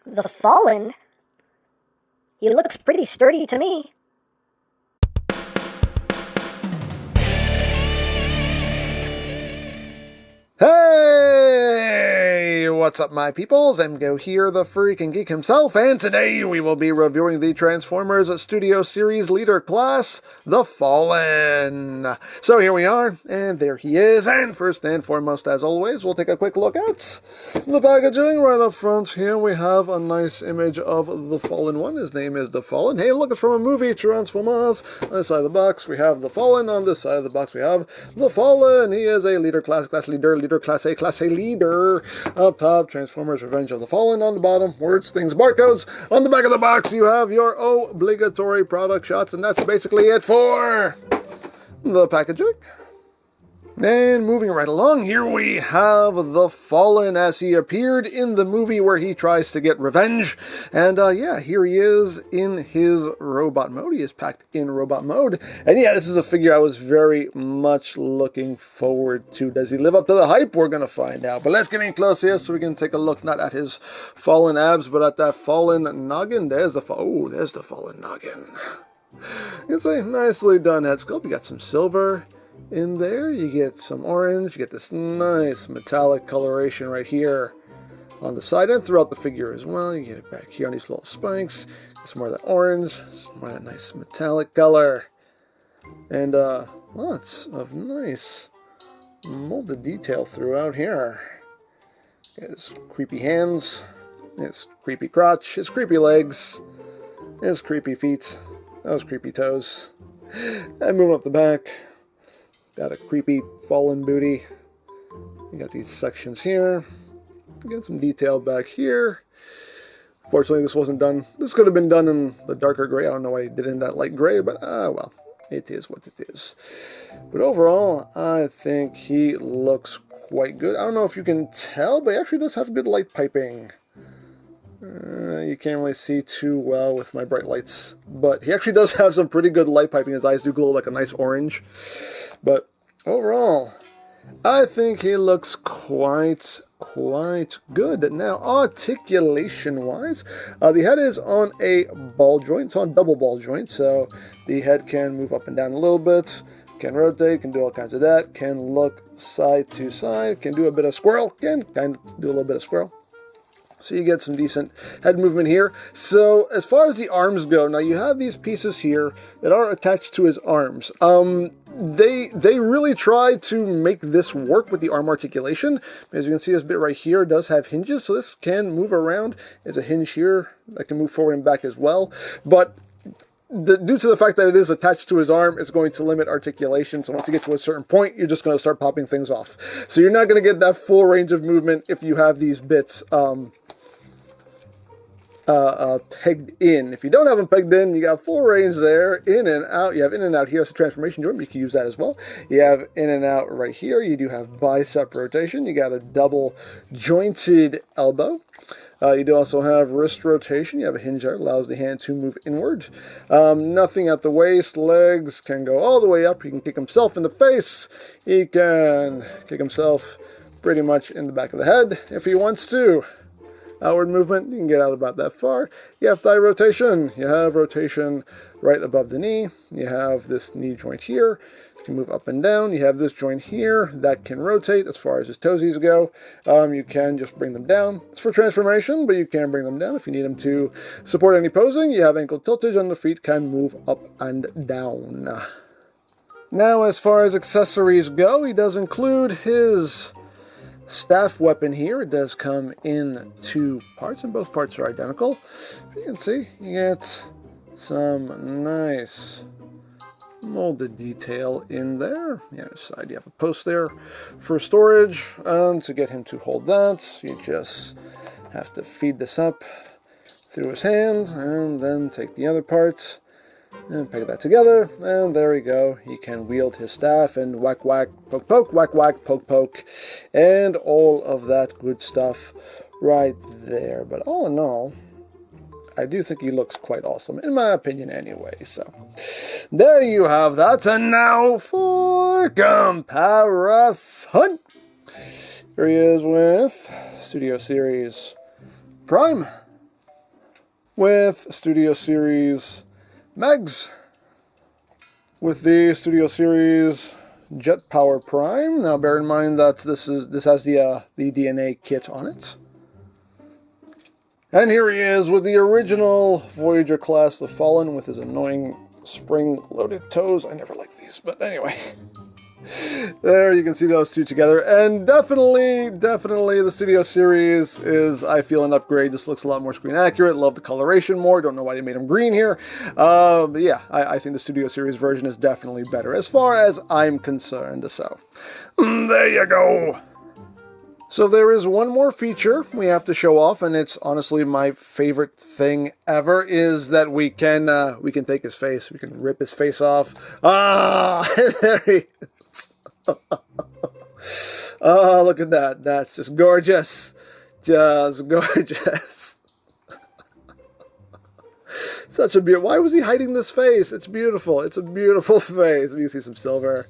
The Fallen? He looks pretty sturdy to me. Hey! What's up, my peoples? EmGo here, the freaking geek himself, and today we will be reviewing the Transformers Studio Series Leader Class, The Fallen. So here we are, and there he is, and first and foremost, as always, we'll take a quick look at the packaging. Right up front here, we have a nice image of the Fallen one. His name is The Fallen. Hey, look, it's from a movie, Transformers. On this side of the box, we have The Fallen. On this side of the box, we have The Fallen. He is a leader, class leader, class A leader. Up top, Transformers Revenge of the Fallen. On the bottom, words, things, barcodes. On the back of the box, you have your obligatory product shots, and that's basically it for the packaging. And moving right along, here we have The Fallen as he appeared in the movie where he tries to get revenge. And yeah, here he is in his robot mode. He is packed in robot mode. And yeah, this is a figure I was very much looking forward to. Does he live up to the hype? We're going to find out. But let's get in close here so we can take a look not at his fallen abs, but at that fallen noggin. There's the fallen noggin. It's a nicely done head sculpt. You got some silver in there, you get some orange, you get this nice metallic coloration right here on the side and throughout the figure as well. You get it back here on these little spikes, some more of that orange, some more of that nice metallic color, and lots of nice molded detail throughout here. His creepy hands, his creepy crotch, his creepy legs, his creepy feet, those creepy toes, and moving up the back, got a creepy fallen booty. You got these sections here. You got some detail back here. Fortunately, this wasn't done. This could have been done in the darker gray. I don't know why he did it in that light gray, but well, it is what it is. But overall, I think he looks quite good. I don't know if you can tell, but he actually does have good light piping. You can't really see too well with my bright lights, but he actually does have some pretty good light piping. His eyes do glow like a nice orange. But overall, I think he looks quite good. Now, articulation-wise, the head is on a ball joint. It's on double ball joint, so the head can move up and down a little bit, can rotate, can do all kinds of that, can look side to side, can do a bit of squirrel, can kind of do a little bit of squirrel. So you get some decent head movement here. So as far as the arms go, now you have these pieces here that are attached to his arms. They really try to make this work with the arm articulation. As you can see, this bit right here does have hinges, so this can move around. There's a hinge here that can move forward and back as well. But due to the fact that it is attached to his arm, it's going to limit articulation. So once you get to a certain point, you're just going to start popping things off. So you're not going to get that full range of movement if you have these bits pegged in. If you don't have them pegged in, you got full range there, in and out. You have in and out here, it's a transformation joint, but you can use that as well. You have in and out right here. You do have bicep rotation. You got a double jointed elbow. You do also have wrist rotation. You have a hinge there that allows the hand to move inward. Nothing at the waist. Legs can go all the way up. He can kick himself in the face. He can kick himself pretty much in the back of the head if he wants to. Outward movement, you can get out about that far. You have thigh rotation. You have rotation right above the knee. You have this knee joint here. You can move up and down. You have this joint here that can rotate as far as his toesies go. You can just bring them down. It's for transformation, but you can bring them down if you need them to support any posing. You have ankle tiltage on the feet, can move up and down. Now, as far as accessories go, he does include his staff weapon here. It does come in two parts, and both parts are identical. You can see you get some nice molded detail in there. The other side, you have a post there for storage, and to get him to hold that, you just have to feed this up through his hand, and then take the other part and peg that together, and there we go. He can wield his staff and whack whack, poke poke, whack whack, poke poke, and all of that good stuff right there. But all in all, I do think he looks quite awesome, in my opinion anyway. So there you have that, and now for comparison. Here he is with Studio Series Prime. with Studio Series Megs, with the Studio Series Jet Power Prime. Now bear in mind that this has the DNA kit on it. And here he is with the original Voyager class, the Fallen, with his annoying spring-loaded toes. I never liked these, but anyway. There you can see those two together. And definitely the Studio Series is, I feel, an upgrade. Just looks a lot more screen accurate. Love the coloration more. Don't know why they made him green here. But yeah, I think the Studio Series version is definitely better as far as I'm concerned. So, there you go. So there is one more feature we have to show off, and it's honestly my favorite thing ever, is that we can take his face. We can rip his face off. Ah, there he is. Oh, look at that. That's just gorgeous. Just gorgeous. Such a beautiful... Why was he hiding this face? It's beautiful. It's a beautiful face. You can see some silver.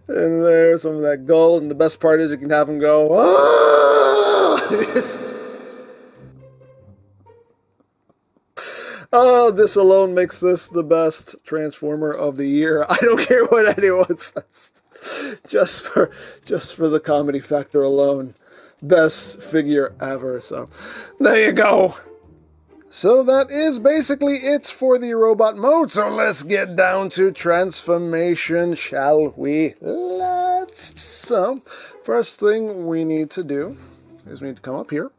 And there's some of that gold, and the best part is you can have him go, ah! Oh, this alone makes this the best Transformer of the year. I don't care what anyone says. Just for the comedy factor alone. Best figure ever. So, there you go. So that is basically it for the robot mode. So let's get down to transformation, shall we? So, first thing we need to do is we need to come up here.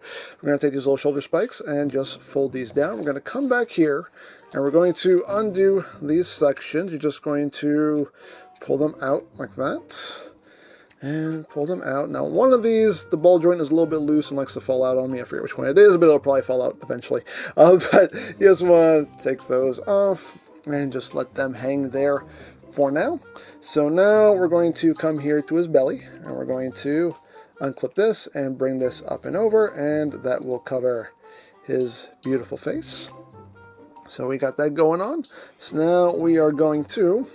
We're going to take these little shoulder spikes and just fold these down. We're going to come back here and we're going to undo these sections. You're just going to pull them out like that. And pull them out. Now, one of these, the ball joint is a little bit loose and likes to fall out on me. I forget which one it is, but it'll probably fall out eventually. But you just want to take those off and just let them hang there for now. So now we're going to come here to his belly, and we're going to unclip this and bring this up and over, and that will cover his beautiful face. So we got that going on. So now we are going to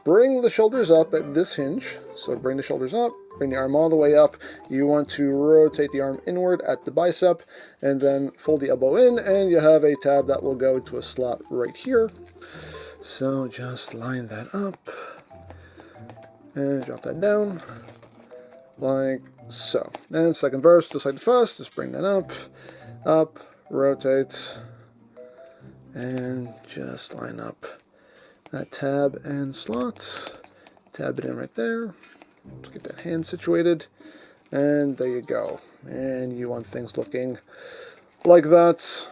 bring the shoulders up at this hinge. So bring the shoulders up, bring the arm all the way up. You want to rotate the arm inward at the bicep, and then fold the elbow in, and you have a tab that will go into a slot right here. So just line that up, and drop that down, like so. And second verse, just like the first, just bring that up, rotate, and just line up that tab and slot, tab it in right there, let's get that hand situated, and there you go. And you want things looking like that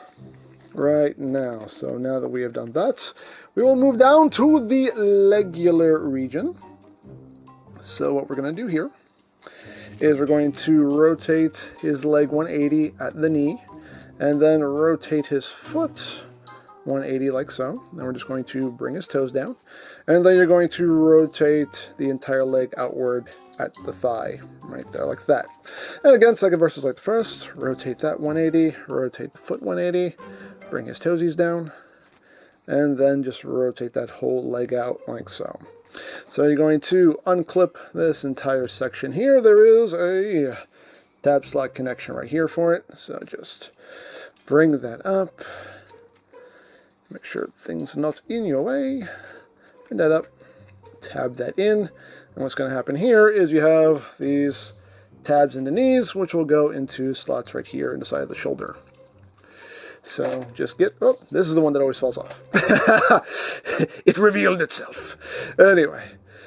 right now. So now that we have done that, we will move down to the legular region. So what we're going to do here is we're going to rotate his leg 180 at the knee, and then rotate his foot 180 like so. Then we're just going to bring his toes down, and then you're going to rotate the entire leg outward at the thigh right there like that. And again, second verse is like the first. Rotate that 180, rotate the foot 180, bring his toesies down, and then just rotate that whole leg out like so. So you're going to unclip this entire section here. There is a tab slot connection right here for it, so just bring that up. Make sure things not in your way. Bring that up, tab that in, and what's going to happen here is you have these tabs in the knees, which will go into slots right here in the side of the shoulder. So just get, oh, this is the one that always falls off. It revealed itself. Anyway,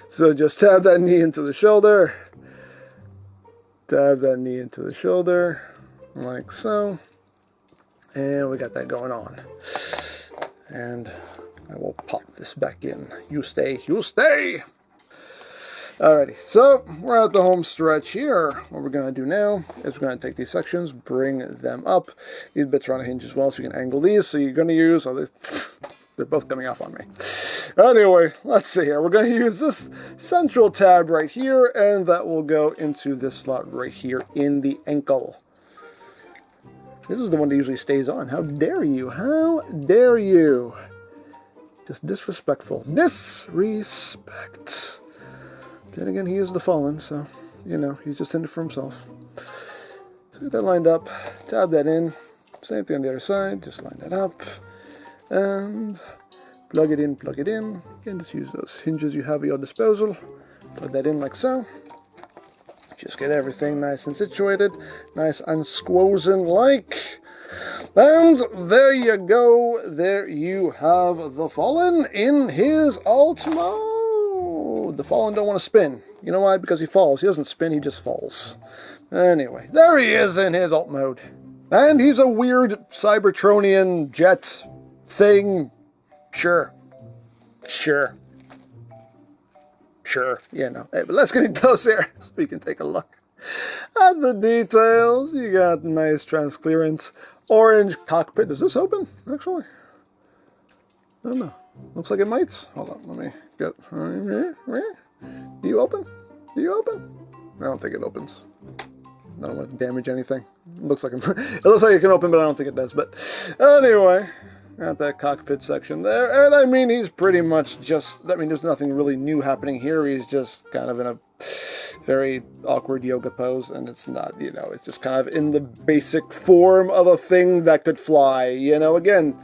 so just tab that knee into the shoulder, tab that knee into the shoulder, like so, and we got that going on. And I will pop this back in. You stay, you stay! Alrighty, so we're at the home stretch here. What we're going to do now is we're going to take these sections, bring them up. These bits are on a hinge as well, so you can angle these. So you're going to use, oh, they're both coming off on me. Anyway, let's see here. We're going to use this central tab right here, and that will go into this slot right here in the ankle. This is the one that usually stays on. How dare you? How dare you? Just disrespectful. Disrespect. Then again, he is the Fallen, so, you know, he's just in it for himself. So get that lined up, tab that in, Same thing on the other side, just line that up. And plug it in, plug it in. Again, just use those hinges you have at your disposal. Plug that in like so. Just get everything nice and situated, nice and squozen like. And there you go. There you have the Fallen in his alt mode. The Fallen don't want to spin. You know why? Because he falls. He doesn't spin, he just falls. Anyway, there he is in his alt mode. And he's a weird Cybertronian jet thing. Sure. Sure. Sure, you know. Hey, but let's get close here so we can take a look at the details. You got nice transclearance, orange cockpit. Does this open, actually? I don't know. Looks like it might. Hold on, let me get... Do you open? Do you open? I don't think it opens. I don't want to damage anything. It looks like it looks like it can open, but I don't think it does. But anyway... Got that cockpit section there, and I mean, he's pretty much just, I mean, there's nothing really new happening here. He's just kind of in a very awkward yoga pose, and it's not, you know, it's just kind of in the basic form of a thing that could fly. You know, again,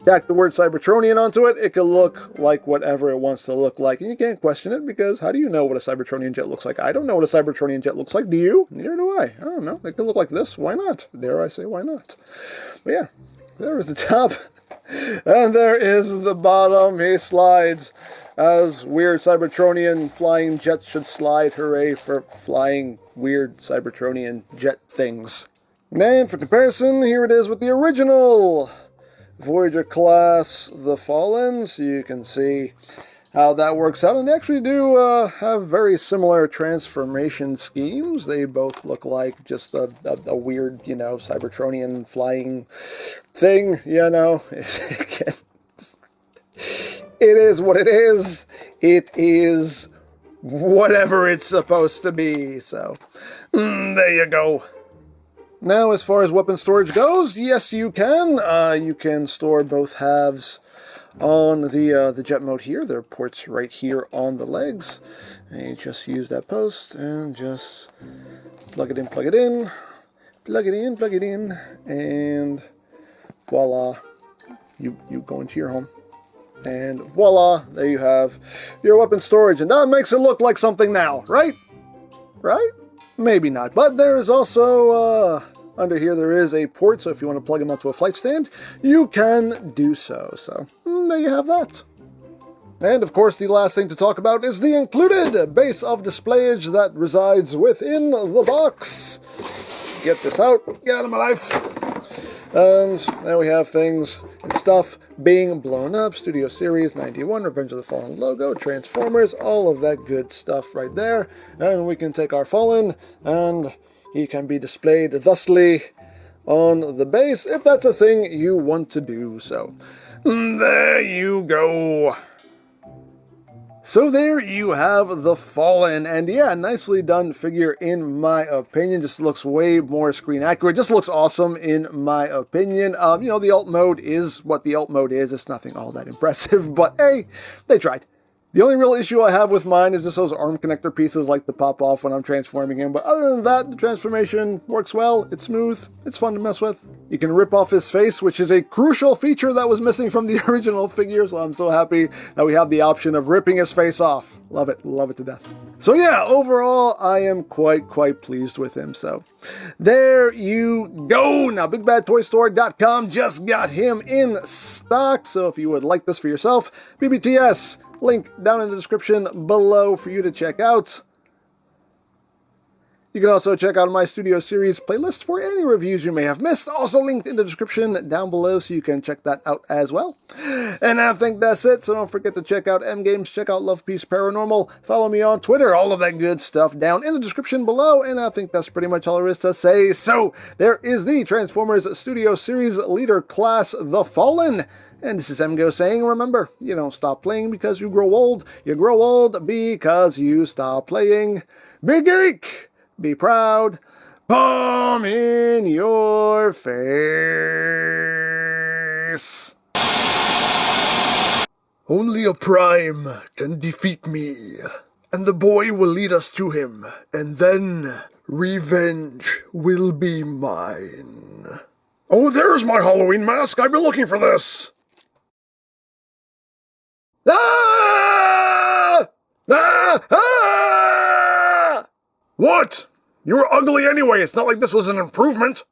tack the word Cybertronian onto it, it can look like whatever it wants to look like, and you can't question it, because how do you know what a Cybertronian jet looks like? I don't know what a Cybertronian jet looks like. Do you? Neither do I. I don't know. It can look like this. Why not? Dare I say, why not? But yeah, there is the top. And there is the bottom. He slides as weird Cybertronian flying jets should slide. Hooray for flying weird Cybertronian jet things. And for comparison, here it is with the original Voyager class, the Fallen. So you can see how that works out. And they actually do have very similar transformation schemes. They both look like just a weird, you know, Cybertronian flying thing, you know. It is what it is. It is whatever it's supposed to be. So, there you go. Now, as far as weapon storage goes, yes, you can. You can store both halves on the jet mode here. There are ports right here on the legs. And you just use that post and just plug it in, plug it in, plug it in, plug it in, and voila, you go into your home. And voila, there you have your weapon storage. And that makes it look like something now, right? Right? Maybe not. But there is also, under here there is a port, so if you want to plug them onto a flight stand, you can do so. So, there you have that. And of course, the last thing to talk about is the included base of displayage that resides within the box. Get this out. Get out of my life. And there we have things and stuff being blown up. Studio Series 91, Revenge of the Fallen logo, Transformers, all of that good stuff right there. And we can take our Fallen, and he can be displayed thusly on the base, if that's a thing you want to do. So, there you go. So there you have the Fallen, and yeah, nicely done figure in my opinion. Just looks way more screen accurate. Just looks awesome in my opinion. You know, the alt mode is what the alt mode is. It's nothing all that impressive, but hey, they tried. The only real issue I have with mine is just those arm connector pieces like to pop off when I'm transforming him. But other than that, the transformation works well. It's smooth. It's fun to mess with. You can rip off his face, which is a crucial feature that was missing from the original figure. So I'm so happy that we have the option of ripping his face off. Love it. Love it to death. So yeah, overall, I am quite pleased with him. So there you go. Now, BigBadToyStore.com just got him in stock. So if you would like this for yourself, BBTS. Link down in the description below for you to check out. You can also check out my Studio Series playlist for any reviews you may have missed. Also linked in the description down below so you can check that out as well. And I think that's it. So don't forget to check out EmGo's, check out Love Peace Paranormal, follow me on Twitter, all of that good stuff down in the description below. And I think that's pretty much all there is to say. So there is the Transformers Studio Series Leader Class, The Fallen. And this is EmGo saying, remember, you don't stop playing because you grow old. You grow old because you stop playing. Be geek! Be proud. Palm in your face. Only a prime can defeat me. And the boy will lead us to him. And then revenge will be mine. Oh, there's my Halloween mask. I've been looking for this. Ah! Ah! Ah! What? You were ugly anyway. It's not like this was an improvement.